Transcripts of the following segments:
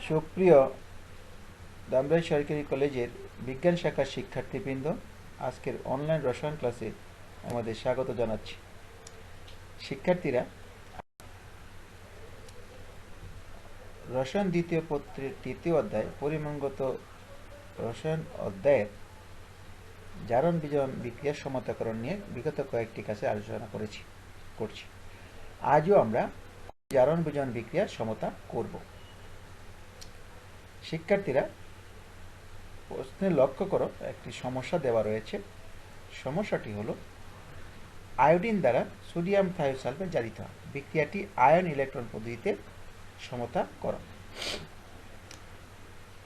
সুপ্রিয় দামরাই সরকারি কলেজের বিজ্ঞান শাখার শিক্ষার্থীবৃন্দ, আজকের অনলাইন রসায়ন ক্লাসে আমাদের স্বাগত জানাচ্ছি। শিক্ষার্থীরা, রসায়ন দ্বিতীয় পত্রের তৃতীয় অধ্যায় পরিমাণগত রসায়ন অধ্যায়ের জারণ বিজারণ বিক্রিয়ার সমতাকরণ নিয়ে বিগত কয়েকটি ক্লাসে আলোচনা করছি। আজও আমরা জারণ বিজারণ বিক্রিয়ার সমতা করব। শিক্ষার্থীরা, প্রশ্নে লক্ষ্য করো, একটি সমস্যা দেওয়া রয়েছে। সমস্যাটি হলো আয়োডিন দ্বারা সোডিয়াম থায়োসালফেট জারিত হয়। বিক্রিয়াটি আয়ন ইলেকট্রন পদ্ধতিতে সমতা করো।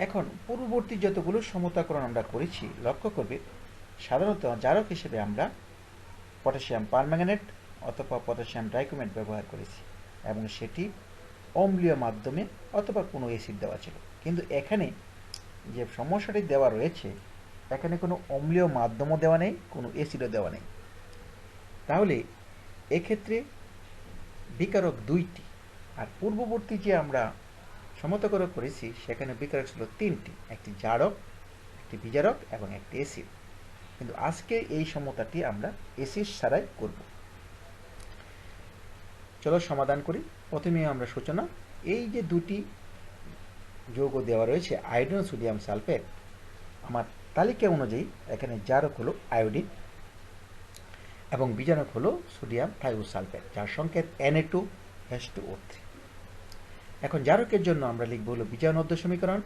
এখন পূর্ববর্তী যতগুলো সমতাকরণ আমরা করেছি, লক্ষ্য করবে সাধারণত জারক হিসেবে আমরা পটাশিয়াম পারম্যাঙ্গানেট অথবা পটাশিয়াম ডাইক্রোমেট ব্যবহার করেছি এবং সেটি অম্লীয় মাধ্যমে অথবা কোনো অ্যাসিড দেওয়া ছিল। কিন্তু এখানে যে সমস্যাটি দেওয়া রয়েছে, এখানে কোনো অম্লীয় মাধ্যমও দেওয়া নেই, কোনো অ্যাসিডও দেওয়া নেই। তাহলে এক্ষেত্রে বিকারক দুইটি, আর পূর্ববর্তী যে আমরা সমতাকরণ করেছি সেখানে বিকারক ছিল তিনটি, একটি জারক, একটি বিজারক এবং একটি অ্যাসিড। কিন্তু আজকে এই সমতাটি আমরা অ্যাসিড ছাড়াই করব। চলো সমাধান করি। প্রথমে আমরা সূচনা, এই যে দুটি যৌগ দেওয়া রয়েছে আয়োডিন ও সোডিয়াম সালফেট, আমার তালিকা অনুযায়ী এখানে জারক হলো আয়োডিন এবং বিজারক হলো সোডিয়াম থায়োসালফেট, যার সংকেত Na2H2O3। এখন জারকের জন্য আমরা লিখব হলো বিজারণ অর্ধ সমীকরণ,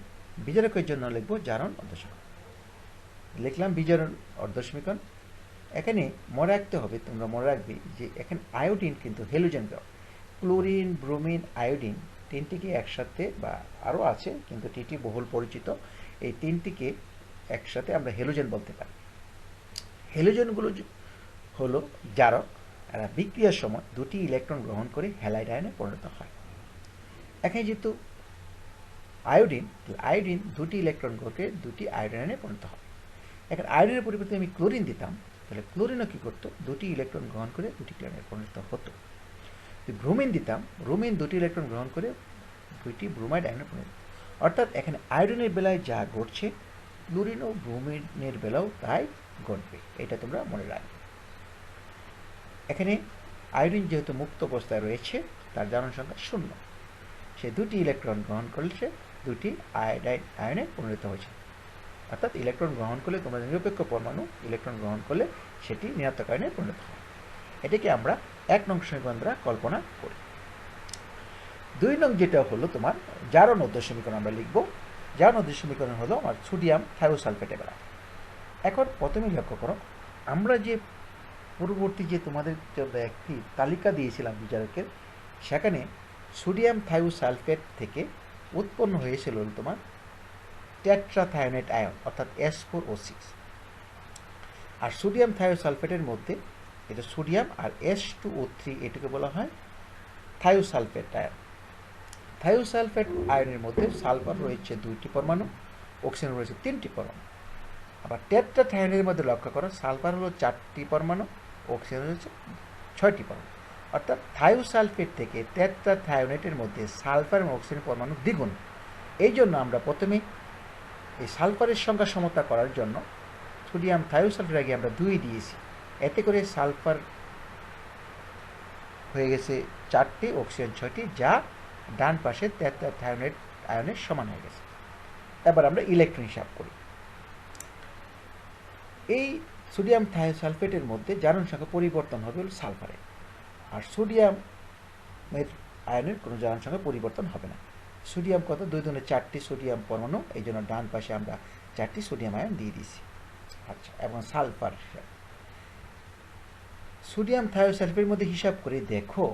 বিজারকের জন্য লিখব জারণ অর্ধ সমীকরণ। লিখলাম বিজারণ অর্ধ সমীকরণ। এখানে মনে রাখতে হবে, তোমরা মনে রাখবে যে এখানে আয়োডিন কিন্তু হ্যালোজেন গ্রহ, ক্লোরিন, ব্রোমিন, আয়োডিন তিনটিকে একসাথে, বা আরও আছে কিন্তু এটি বহুল পরিচিত, এই তিনটিকে একসাথে আমরা হ্যালোজেন বলতে পারি। হ্যালোজেনগুলো হলো জারক, এরা বিক্রিয়ার সময় দুটি ইলেকট্রন গ্রহণ করে হ্যালাইড আয়নে পরিণত হয়। এখানে যেহেতু আয়োডিন দুটি ইলেকট্রন গ্রহণ করে দুটি আয়োডিন আয়নে পরিণত হয়। এখন আয়োডিনের পরিবর্তে আমি ক্লোরিন দিতাম, তাহলে ক্লোরিনও কী করতো, দুটি ইলেকট্রন গ্রহণ করে দুটি আয়নে পরিণত হতো। যদি ব্রোমিন দিতাম, ব্রোমিন দুটি ইলেকট্রন গ্রহণ করে দুইটি ব্রোমাইড আয়নে পরিণত। অর্থাৎ এখানে আয়োডিনের বেলায় যা ঘটছে, ক্লোরিন ও ব্রোমিনের বেলাও তাই ঘটবে, এটা তোমরা মনে রাখবে। এখানে আয়োডিন যেহেতু মুক্ত অবস্থায় রয়েছে, তার জারণ সংখ্যা 0। সে দুটি ইলেকট্রন গ্রহণ করলে দুটি আয়োডাইড আয়নে পরিণত হয়েছে। অর্থাৎ ইলেকট্রন গ্রহণ করলে, তোমরা নিরপেক্ষ পরমাণু ইলেকট্রন গ্রহণ করলে সেটি ঋণাত্মক আয়নে পরিণত হয়। এটাকে আমরা 1 নং সমীকরণ দ্বারা কল্পনা করি। 2 নং যেটা হলো তোমার জারণ অর্ধ সমীকরণ আমরা লিখব। জারণ অর্ধ সমীকরণ হলো আমার সোডিয়াম থায়োসালফেটের বেলা। এখন প্রথমে লক্ষ্য করো, আমরা যে পূর্ববর্তী যে তোমাদের জন্য একটি তালিকা দিয়েছিলাম বিজারকের, সেখানে সোডিয়াম থায়োসালফেট থেকে উৎপন্ন হয়েছিল তোমার টেট্রাথায়োনেট আয়ন, অর্থাৎ S4O6। আর সোডিয়াম থায়োসালফেটের মধ্যে এটা সোডিয়াম আর H2O3, এটাকে বলা হয় থায়োসালফেট আয়ন। থায়োসালফেট আয়নের মধ্যে সালফার রয়েছে 2টি পরমাণু, অক্সিজেন রয়েছে 3টি পরমাণু। আবার টেট্রাথায়োনের মধ্যে লক্ষ্য করো, সালফার হলো 4টি পরমাণু, অক্সিজেন রয়েছে 6টি পরমাণু। অর্থাৎ থায়োসালফেট থেকে টেট্রাথায়োনেটের মধ্যে সালফার এবং অক্সিজেন পরমাণু দ্বিগুণ। এই জন্য আমরা প্রথমে এই সালফারের সংখ্যা সমতা করার জন্য সোডিয়াম থায়োসালফেট আগে আমরা 2 দিয়েছি, এতে করে সালফার হয়ে গেছে 4টি, অক্সিজেন 6টি, যা ডান পাশে টেট্রাথায়োনেট আয়নের সমান হয়ে গেছে। এবার আমরা ইলেকট্রন হিসাব করি। এই সোডিয়াম থায়োসালফেটের মধ্যে জারণ সংখ্যা পরিবর্তন হবে হলো সালফারে, আর সোডিয়ামের আয়নের কোনো জারণ সংখ্যা পরিবর্তন হবে না। সোডিয়াম কত, 2 দুগুণে 4টি সোডিয়াম পরমাণু, এই জন্য ডান পাশে আমরা 4টি সোডিয়াম আয়ন দিয়ে দিয়েছি। আচ্ছা, এবং সালফার সোডিয়াম থায়োসালফেটের মধ্যে হিসাব করে দেখো,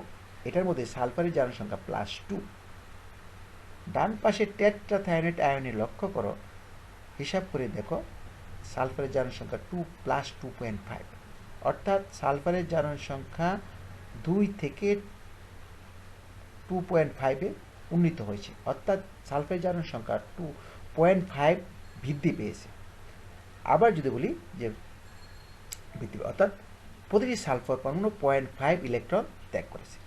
এটার মধ্যে সালফারের জারণ সংখ্যা +2। ডান পাশে টেট্রাথায়োনেট আয়নে লক্ষ্য করো, হিসাব করে দেখো সালফারের জারণ সংখ্যা 2 + 2.5, অর্থাৎ সালফারের জারণ সংখ্যা 2 থেকে 2.5-এ উন্নীত হয়েছে, অর্থাৎ সালফারের জারণ সংখ্যা 2.5 বৃদ্ধি পেয়েছে। আবার যদি বলি যে বৃদ্ধি, অর্থাৎ প্রতিটি সালফার পরমাণু 0.5 ইলেকট্রন ত্যাগ করেছে।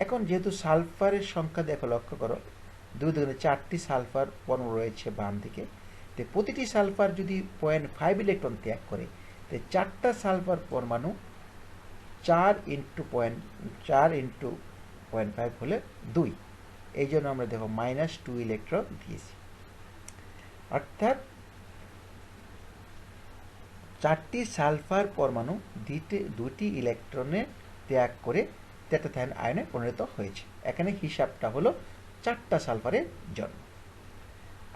এখন যেহেতু সালফারের সংখ্যা দেখো, লক্ষ্য করো 2 দুগুণে 4টি সালফার পরমাণু রয়েছে বাম দিকে। তো প্রতিটি সালফার যদি 0.5 ইলেকট্রন ত্যাগ করে, তো 4টা সালফার পরমাণু 4 ইন্টু 0.5 হলে 2। এই জন্য আমরা দেখো -2 ইলেকট্রন দিয়েছি। অর্থাৎ 4টি সালফার পরমাণু 2টি ইলেকট্রনে ত্যাগ করে তেট্রাথায়োন আয়নে পরিণত হয়েছে। এখানে হিসাবটা হলো 4টা সালফারের জন্য।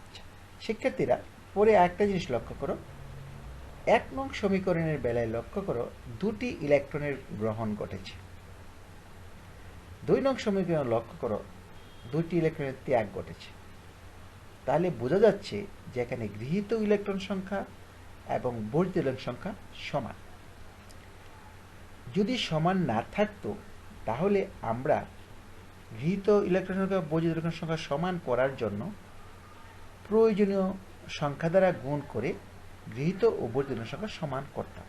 আচ্ছা, শিক্ষার্থীরা পরে একটা জিনিস লক্ষ্য করো, 1 নং সমীকরণের বেলায় লক্ষ্য করো 2টি ইলেকট্রনের গ্রহণ ঘটেছে। 2 নং সমীকরণে লক্ষ্য করো 2টি ইলেকট্রনের ত্যাগ ঘটেছে। তাহলে বোঝা যাচ্ছে যে এখানে গৃহীত ইলেকট্রন সংখ্যা এবং বর্জিত ইলেকট্রন সংখ্যা সমান। যদি সমান না থাকতো তাহলে আমরা গৃহীত ইলেকট্রন সংখ্যা বর্জিত ইলেকট্রন সংখ্যা সমান করার জন্য প্রয়োজনীয় সংখ্যা দ্বারা গুণ করে গৃহীত ও বর্জিত ইলেকট্রন সংখ্যা সমান করতাম।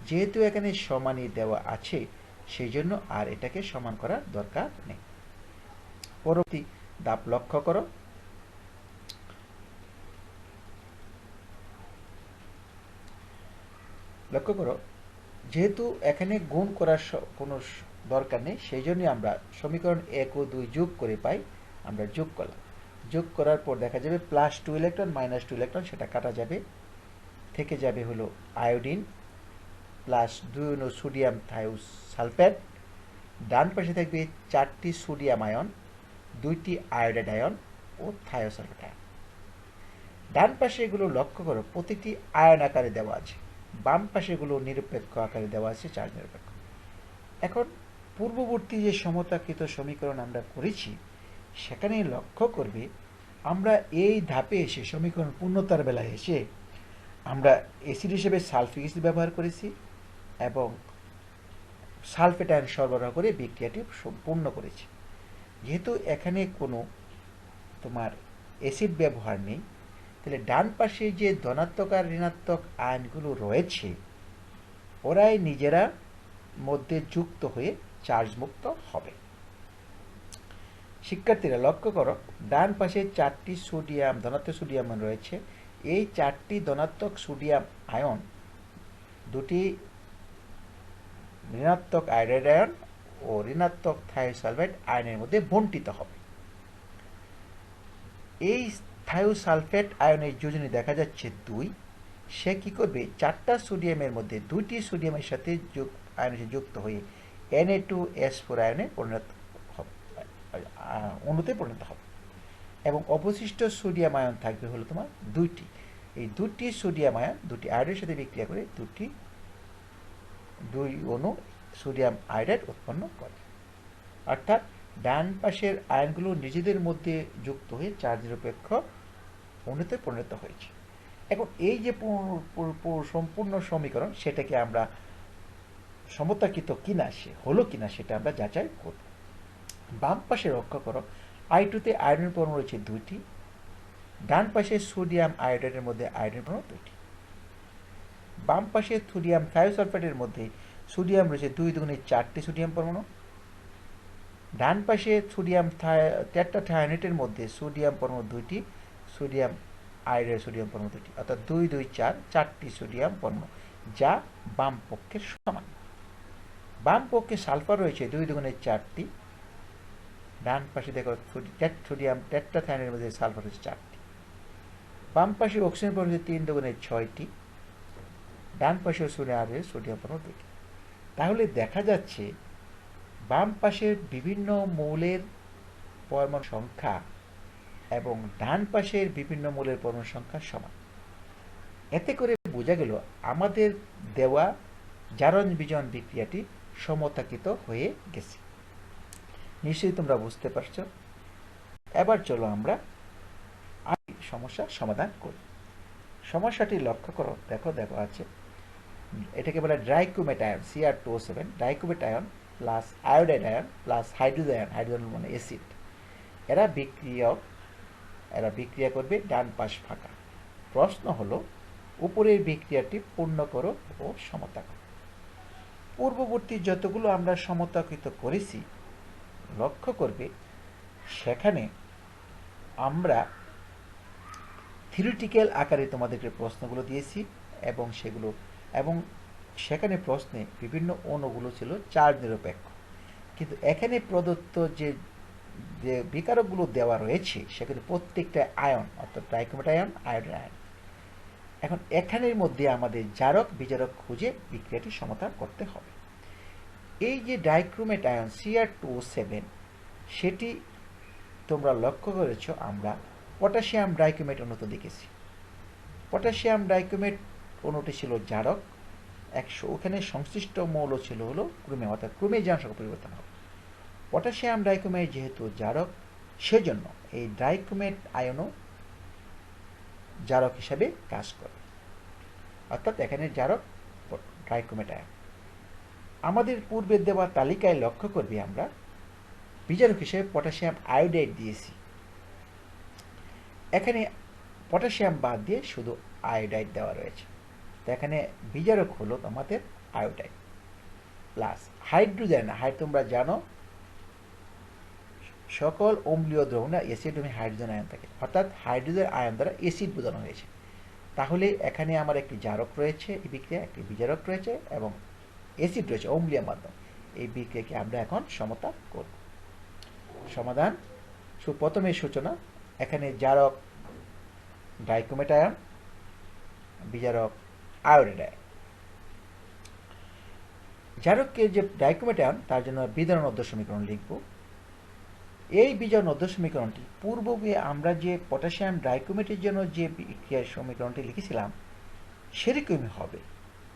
যেহেতু এখানে সমানই দেওয়া আছে, সেই জন্য আর এটাকে সমান করার দরকার নেই। পরবর্তী ধাপ লক্ষ্য করো, যেহেতু এখানে গুণ করার কোনো দরকার নেই, সেই জন্যই আমরা সমীকরণ 1 ও 2 যোগ করে পাই, আমরা যোগ করলাম। যোগ করার পর দেখা যাবে +2 ইলেকট্রন -2 ইলেকট্রন, সেটা কাটা যাবে, থেকে যাবে হলো আয়োডিন +2 সোডিয়াম থায়োসালফেট। ডান পাশে থাকবে 4টি সোডিয়াম আয়ন, 2টি আয়োডাইড আয়ন ও থায়োসালফেট আয়ন। ডান পাশে এগুলো লক্ষ্য করো প্রতিটি আয়ন আকারে দেওয়া আছে, বাম পাশে এগুলো নিরপেক্ষ আকারে দেওয়া আছে, চার্জ নিরপেক্ষ। এখন পূর্ববর্তী যে সমতাকৃত সমীকরণ আমরা করেছি সেখানে লক্ষ্য করবে আমরা এই ধাপে এসে সমীকরণ পূর্ণতার বেলায় এসে আমরা অ্যাসিড হিসেবে সালফিক অ্যাসিড ব্যবহার করেছি এবং সালফেট আয়ন সরবরাহ করে বিক্রিয়াটি সম্পূর্ণ করেছি। যেহেতু এখানে কোনো তোমার অ্যাসিড ব্যবহার নেই, তাহলে ডান পাশে যে ধনাত্মক আর ঋণাত্মক আয়নগুলো রয়েছে ওরাই নিজেরা মধ্যে যুক্ত হয়ে চার্জ মুক্ত হবে। শিক্ষার্থীরা লক্ষ্য করো, ডান পাশে 4টি সোডিয়াম ধনাত্মক সোডিয়াম আয়ন রয়েছে। এই 4টি ধনাত্মক সোডিয়াম আয়ন 2টি ঋণাত্মক আয়োডাইড আয়ন ও ঋণাত্মক থায়োসালফেট আয়নের মধ্যে বণ্টিত হবে। এই থায়োসালফেট আয়নের যোজনী দেখা যাচ্ছে 2। সে কি করবে, 4টা সোডিয়ামের মধ্যে 2টি সোডিয়ামের সাথে আয়নের যুক্ত হয়ে Na2S4 আয়নে অণুতে পরিণত হবে এবং অবশিষ্ট সোডিয়াম আয়ন থাকবে হলো তোমার 2টি। এই 2টি সোডিয়াম আয়ন 2টি আয়োডের সাথে বিক্রিয়া করে 2 অণু সোডিয়াম আয়োডাইড উৎপন্ন করে। অর্থাৎ ডান পাশের আয়নগুলো নিজেদের মধ্যে যুক্ত হয়ে চার্জ নিরপেক্ষ অণুতে পরিণত হয়েছে। এখন এই যে সম্পূর্ণ সমীকরণ সেটাকে আমরা সমতাকৃত কিনা হলো কিনা সেটা আমরা যাচাই করব। বাম পাশে লক্ষ্য করো, I2-তে আয়োডিন পরমাণু রয়েছে 2টি, ডান পাশে সোডিয়াম আয়োডাইডের মধ্যে আয়োডিন পরমাণু 2টি। বাম পাশে সোডিয়াম থায়োসালফেটের মধ্যে সোডিয়াম রয়েছে 2 দুগুণে 4টি সোডিয়াম পরমাণু। ডান পাশে সোডিয়াম টেট্রাথায়োনেটের মধ্যে সোডিয়াম পরমাণু 2টি, সোডিয়াম আয়োডাইড সোডিয়াম পরমাণু 2টি, অর্থাৎ 2 2 4 4টি সোডিয়াম পরমাণু, যা বাম পক্ষের সমান। বাম পক্ষে সালফার রয়েছে 2 দুগুণে 4টি, ডান পাশে দেখো সোডিয়াম টেট্রাথায়োনের মধ্যে সালফার রয়েছে 4টি। বাম পাশে অক্সিজেন পরমাণু 3 দুগুণে 6টি, ডান পাশে সোডিয়াম পরমাণু 2টি। তাহলে দেখা যাচ্ছে বাম পাশের বিভিন্ন মৌলের পরমাণু সংখ্যা এবং ডান পাশের বিভিন্ন মৌলের পরমাণু সংখ্যা সমান। এতে করে বোঝা গেল আমাদের দেওয়া জারণ বিজন বিক্রিয়াটি সমতাকৃত হয়ে গেছে। নিশ্চয়ই তোমরা বুঝতে পারছো। এবার চলো আমরা সমস্যার সমাধান করি। সমস্যাটি লক্ষ্য করো, দেখো আছে এটাকে বলে dichromate ion Cr2O7, dichromate ion plus iodide ion plus hydrogen, hydrogen মানে অ্যাসিড, এরা বিক্রিয়া করবে, ডান পাশ ফাঁকা। প্রশ্ন হলো উপরের বিক্রিয়াটি পূর্ণ করো ও সমতা করো। পূর্ববর্তী যতগুলো আমরা সমতাকৃত করেছি লক্ষ্য করবে সেখানে আমরা থিওরিটিক্যাল আকারে তোমাদেরকে প্রশ্নগুলো দিয়েছি এবং সেখানে প্রশ্নে বিভিন্ন অণুগুলো ছিল চার্জ নিরপেক্ষ, কিন্তু এখানে প্রদত্ত যে যে বিকারকগুলো দেওয়া রয়েছে সেখানে প্রত্যেকটা আয়ন, অর্থাৎ ডাইক্রোমেট আয়ন, আয়োডিন আয়ন। এখন এখানের মধ্যে আমাদের জারক বিজারক খুঁজে বিক্রিয়াটি সমাধান করতে হবে। এই যে ডাইক্রোমেট আয়ন Cr2O7, সেটি তোমরা লক্ষ্য করেছ আমরা পটাশিয়াম ডাইক্রোমেট অণুতে দেখেছি। পটাশিয়াম ডাইক্রোমেট অণুটি ছিল জারক, ওখানে সংশ্লিষ্ট মৌল ছিল হলো ক্রোমিয়াম, অর্থাৎ ক্রোমে যে অংশ পরিবর্তন হবে। পটাশিয়াম ডাইক্রোমেট যেহেতু জারক, সেজন্য এই ডাইক্রোমেট আয়নও জারক হিসাবে কাজ করে, অর্থাৎ এখানে জারক ডাইক্রোমেট আয়ন। আমাদের পূর্বের দেওয়া তালিকায় লক্ষ্য করবে আমরা বিজারক হিসেবে পটাশিয়াম আয়োডাইড দিয়েছি। এখানে পটাশিয়াম বাদ দিয়ে শুধু আয়োডাইড দেওয়া রয়েছে, তো এখানে বিজারক হলো আমাদের আয়োডাইড প্লাস হাইড্রোজেন। তোমরা জানো সকল অম্লীয় দ্রবণে অ্যাসিডমে হাইড্রোজেন আয়ন থাকে, অর্থাৎ হাইড্রোজেন আয়ন দ্বারা অ্যাসিড বোঝানো হয়েছে। তাহলে এখানে আমার একটি জারক রয়েছে, এই বিক্রিয়া একটি বিজারক রয়েছে এবং অ্যাসিড রয়েছে অম্লীয় মাধ্যম। এই বিক্রিয়াকে আমরা এখন সমতা করব। সমাধান, প্রথমে সূচনা। এখানে জারক ডাইক্রোমেট আয়ন, বিজারক আয়োডাইড আয়ন। জারককে যে ডাইক্রোমেট আয়ন তার জন্য বিজারণ অধ্য সমীকরণ লিখব। এই বিজারণ অধ্য সমীকরণটি পূর্বে আমরা যে পটাশিয়াম ডাইক্রোমেটের জন্য যে বিক্রিয়ার সমীকরণটি লিখেছিলাম সেরকমই হবে।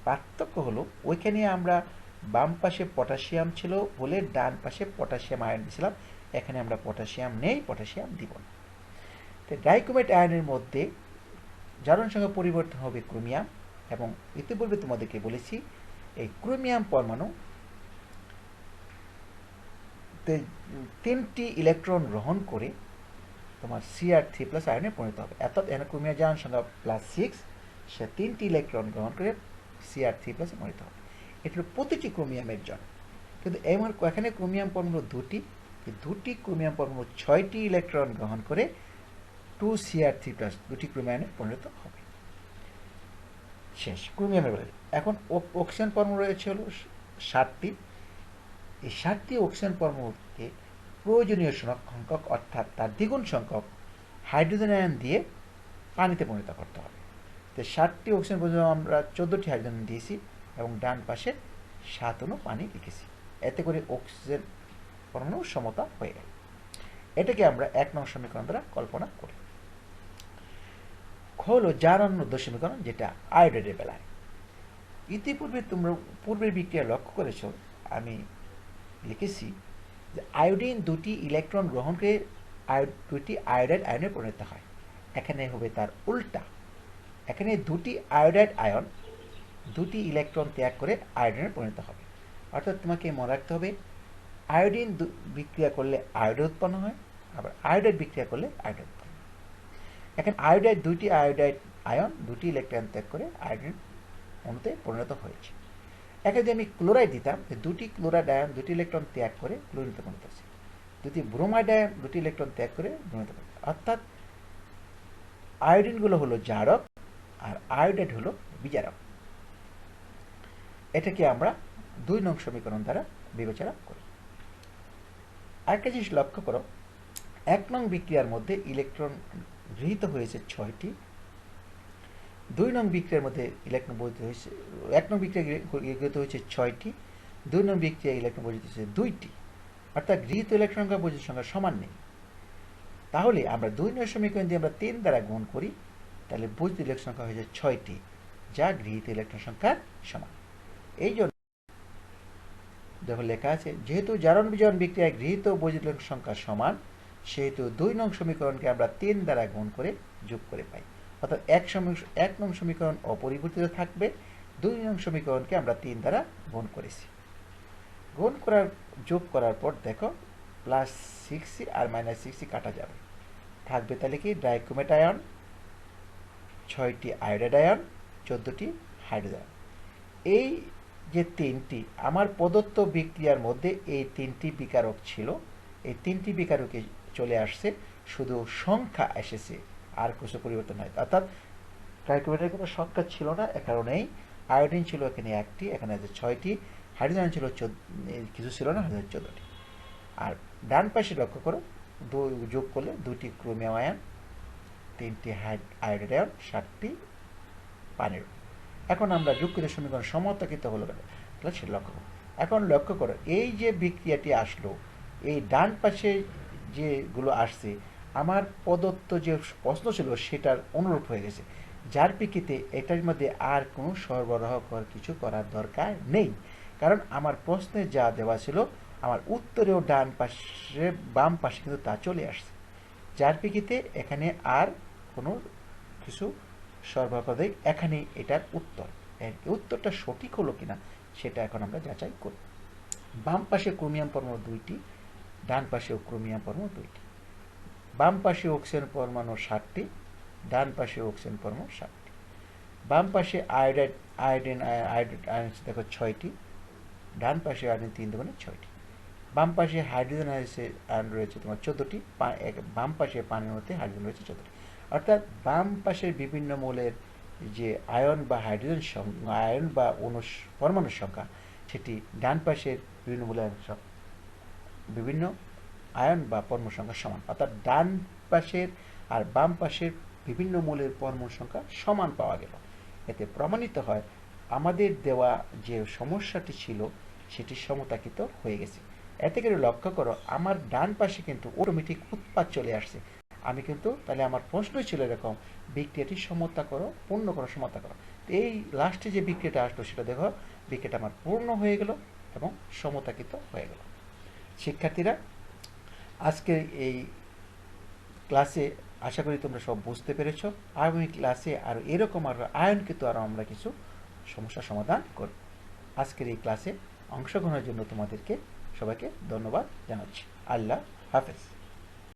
পার্থক্য হলো ওইখানে আমরা বাম পাশে পটাশিয়াম ছিল বলে ডান পাশে পটাশিয়াম আয়ন দিয়েছিলাম, এখানে আমরা পটাশিয়াম নেই, পটাশিয়াম দিব না। তো ডাইক্রোমেট আয়নের মধ্যে জারণ সংখ্যা পরিবর্তন হবে ক্রোমিয়াম, এবং ইতিপূর্বে তোমাদেরকে বলেছি এই ক্রোমিয়াম পরমাণু 3টি ইলেকট্রন গ্রহণ করে তোমার Cr3+ আয়নে পরিণত হবে, অর্থাৎ এখানে ক্রোমিয়াম জারণ সংখ্যা +6, সে 3টি ইলেকট্রন গ্রহণ করে Cr3+ পরিণত হবে। এটা প্রতিটি ক্রোমিয়ামের জন্য, কিন্তু এখানে ক্রোমিয়াম পরমাণু দুটি ক্রোমিয়াম পরমাণু 6টি ইলেকট্রন গ্রহণ করে 2Cr3+, দুটি ক্রোমিয়ামে পরিণত হবে। শেষ ক্রোমিয়ামের বেলা। এখন অক্সিজেন পরমাণু রয়েছে হলো 7টি। এই 7টি অক্সিজেন পরমাণুকে প্রয়োজনীয় সংখ্যক, অর্থাৎ তার দ্বিগুণ সংখ্যক হাইড্রোজেন আয়ন দিয়ে পানিতে পরিণত করতে হবে। তো 7টি অক্সিজেন পরমাণু আমরা 14টি হাইড্রোজেন দিয়েছি এবং ডান পাশে 7 অণু পানি লিখেছি। এতে করে অক্সিজেন পরমাণু সমতা হয়ে গেল। এটাকে আমরা 1 নং সমীকরণ দ্বারা কল্পনা করি। হলো জারণ অধ্য সমীকরণ, যেটা আয়োডাইডের বেলায়। ইতিপূর্বে তোমরা পূর্বের বিক্রিয়া লক্ষ্য করেছ, আমি লিখেছি যে আয়োডিন দুটি ইলেকট্রন গ্রহণ করে দুটি আয়োডাইড আয়নে পরিণত হয়। এখানে হবে তার উল্টা, এখানে দুটি আয়োডাইড আয়ন দুটি ইলেকট্রন ত্যাগ করে আয়োডিনে পরিণত হবে। অর্থাৎ তোমাকে মনে রাখতে হবে আয়োডিন বিক্রিয়া করলে আয়োডাইড উৎপন্ন হয়, আবার আয়োডাইড বিক্রিয়া করলে আয়োডাইড উৎপন্ন হয়। এখন আয়োডাইড দুটি আয়োডাইড আয়ন দুটি ইলেকট্রন ত্যাগ করে আয়োডিন অণুতে পরিণত হয়েছে। এখানে যদি আমি ক্লোরাইড দিতাম, দুটি ক্লোরাইড আয়ন দুটি ইলেকট্রন ত্যাগ করে ক্লোরিনে পরিণত হচ্ছে, দুটি ব্রোমাইড আয়ন দুটি ইলেকট্রন ত্যাগ করে ব্রোমিনে পরিণত। অর্থাৎ আয়োডিনগুলো হলো জারক আর আয়োডাইড হলো বিজারক। এটাকে আমরা 2 নং সমীকরণ দ্বারা বিবেচনা করি। আরেকটা জিনিস লক্ষ্য করো, 1 নং বিক্রিয়ার মধ্যে ইলেকট্রন গৃহীত হয়েছে 6টি, 2 নং বিক্রিয়ার মধ্যে ইলেকট্রন বর্জিত হয়েছে, 1 নং বিক্রিয়া গৃহীত হয়েছে 6টি, 2 নং বিক্রিয়া ইলেকট্রন বর্জিত হয়েছে 2টি, অর্থাৎ গৃহীত ইলেকট্রন সংখ্যা বর্জিত সংখ্যা সমান নেই। তাহলে আমরা 2 নং সমীকরণ দিয়ে আমরা 3 দ্বারা গুণ করি, তাহলে বর্জিত ইলেকট্রন সংখ্যা হয়েছে 6টি, যা গৃহীত ইলেকট্রন সংখ্যার সমান। এই জন্য দেখো লেখা আছে, যেহেতু জারণ বিজারণ বিক্রিয়ায় গৃহীত বর্জিত ইলেকট্রন সংখ্যা সমান, সেহেতু 2 নং সমীকরণকে আমরা 3 দ্বারা গুণ করে যোগ করে পাই। অর্থাৎ 1 নং সমীকরণ অপরিবর্তিত থাকবে, 2 নং সমীকরণকে আমরা 3 দ্বারা গুণ করেছি। গুণ করার যোগ করার পর দেখো +6c আর -6c কাটা যাবে, থাকবে তাহলে কি ডাইক্রোমেট আয়ন, 6টি আয়োডাইড আয়ন, 14টি হাইড্রোজেন। এই যে 3টি আমার প্রদত্ত বিক্রিয়ার মধ্যে এই 3টি বিকারক ছিল, এই 3টি বিকারকে চলে আসছে শুধু সংখ্যা এসেছে, আর কিছু পরিবর্তন হয়, অর্থাৎ ট্রাইক্লোবিটারের কোনো সংখ্যা ছিল না। এ কারণেই আয়োডিন ছিল এখানে একটি, এখানে আছে 6টি, হাইড্রোজেন ছিল কিছু ছিল না, হাইড্রোজেন 14টি। আর ডান পাশে লক্ষ্য করো, যোগ করলে 2টি ক্রোমিয়াম আয়ন, 3টি আয়োডাইড আয়ন, 7টি পানির। এখন আমরা যুক্তিত সমীকরণ সমর্থকিত হলো কেন, তাহলে সেটা লক্ষ্য করো। এখন লক্ষ্য করো, এই যে বিক্রিয়াটি আসলো, এই ডান পাশে যেগুলো আসছে, আমার প্রদত্ত যে প্রশ্ন ছিল সেটার অনুরূপ হয়ে গেছে, যার প্রেক্ষিতে এটার মধ্যে আর কোনো সরবরাহ কিছু করার দরকার নেই। কারণ আমার প্রশ্নে যা দেওয়া ছিল, আমার উত্তরেও ডান পাশে বাম পাশে কিন্তু তা চলে আসছে, যার প্রেক্ষিতে এখানে আর কোনো কিছু সরবরাহ করে দেয়। এখানে এটার উত্তর, উত্তরটা সঠিক হলো কিনা সেটা এখন আমরা যাচাই করি। বাম পাশে ক্রোমিয়াম পরমাণু 2টি, ডান পাশেও ক্রোমিয়াম পরমাণু 2টি। বাম পাশে অক্সিজেন পরমাণু 7টি, ডান পাশে অক্সিজেন পরমাণু 7টি। বাম পাশে আয়োডিন দেখো 6টি, ডান পাশে আয়োডিন 3 2 6টি। বাম পাশে হাইড্রোজেন আয়ন রয়েছে তোমার 14টি, বাম পাশে পানির মধ্যে হাইড্রোজেন রয়েছে 14টি। অর্থাৎ বাম পাশের বিভিন্ন মৌলের যে আয়ন বা হাইড্রোজেন আয়ন বা পরমাণুর সংখ্যা, সেটি ডান পাশের বিভিন্ন মৌলের বিভিন্ন আয়ন বা পরমাণুর সংখ্যা সমান। অর্থাৎ ডান পাশের আর বাম পাশের বিভিন্ন মৌলের পরমাণুর সংখ্যা সমান পাওয়া গেল। এতে প্রমাণিত হয় আমাদের দেওয়া যে সমস্যাটি ছিল সেটি সমতাকিত হয়ে গেছে। এতে করে লক্ষ্য করো, আমার ডান পাশে কিন্তু অটোমেটিক উৎপাদ চলে আসছে। আমি কিন্তু তাহলে আমার প্রশ্নই ছিল এরকম, বিক্রিয়াটি সমতা করো, পূর্ণ করো, সমতা করো। এই লাস্টে যে বিক্রিয়াটা আসলো সেটা দেখো, বিক্রিয়াটা আমার পূর্ণ হয়ে গেল এবং সমতাকিত হয়ে গেল। শিক্ষার্থীরা, আজকে এই ক্লাসে আশা করি তোমরা সব বুঝতে পেরেছ। আগামী ক্লাসে আরও এরকম আরও আয়নকৃত আরও আমরা কিছু সমস্যা সমাধান করব। আজকের এই ক্লাসে অংশগ্রহণের জন্য তোমাদেরকে সবাইকে ধন্যবাদ জানাচ্ছি। আল্লাহ হাফেজ।